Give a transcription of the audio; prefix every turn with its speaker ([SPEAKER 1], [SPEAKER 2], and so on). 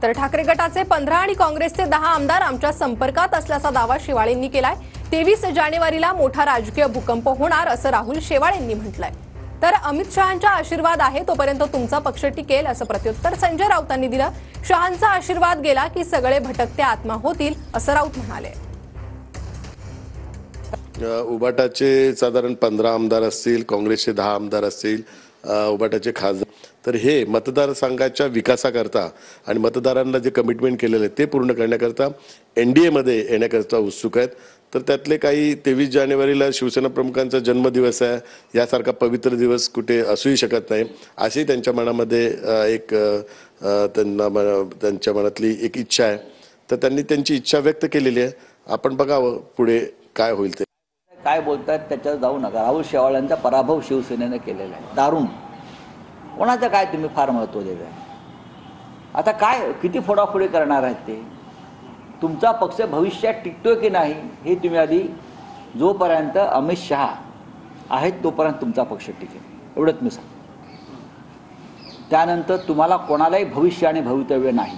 [SPEAKER 1] तर ठाकरे गटाचे 15 आणि काँग्रेसचे 10 आमदार आमच्या संपर्कात असल्याचा दावा शेवाळेंनी केलाय। 23 जानेवारीला मोठा राजकीय भूकंप होणार असं राहुल शेवाळेंनी म्हटलंय। तर अमित शहांचा आशीर्वाद आहे तोपर्यंत तुमचा पक्ष टिकेल असं प्रत्युत्तर संजय राऊतांनी दिलं। शहांचा आशीर्वाद गेला की सगळे भटकते आत्मा होतील असं राऊत म्हणाले।
[SPEAKER 2] उबाटाचे साधारण 15 आमदार असतील, काँग्रेसचे 10 आमदार असतील, उबाटाचे खासदार, तर हे मतदारसंघाच्या विकासाकरता आणि मतदारांना जे कमिटमेंट केलेले ते पूर्ण करण्याकरता NDA मध्ये येण्याकरता उत्सुक आहेत। तर त्यातले काही 23 जानेवारीला शिवसेना प्रमुखांचा जन्मदिवस आहे, यासारखा पवित्र दिवस कुठे असूही शकत नाही अशी त्यांच्या मनामध्ये एक त्यांच्या मनातली एक इच्छा आहे। तर त्यांनी त्यांची इच्छा व्यक्त केलेली आहे। आपण बघावं पुढे काय होईल ते।
[SPEAKER 3] काय बोलतात त्याच्यावर जाऊ नका। राहुल शेवाळ्यांचा पराभव शिवसेनेने केलेला आहे, दारुण। कोणाचं काय तुम्ही फार महत्त्व देताय? आता काय किती फोडाफोडी करणार आहेत ते? तुमचा पक्ष भविष्यात टिकतोय की नाही हे तुम्ही आधी, जोपर्यंत अमित शहा आहेत तोपर्यंत तुमचा पक्ष टिकेल, एवढंच मी सांगतो। त्यानंतर तुम्हाला कोणालाही भविष्य आणि भवितव्य नाही।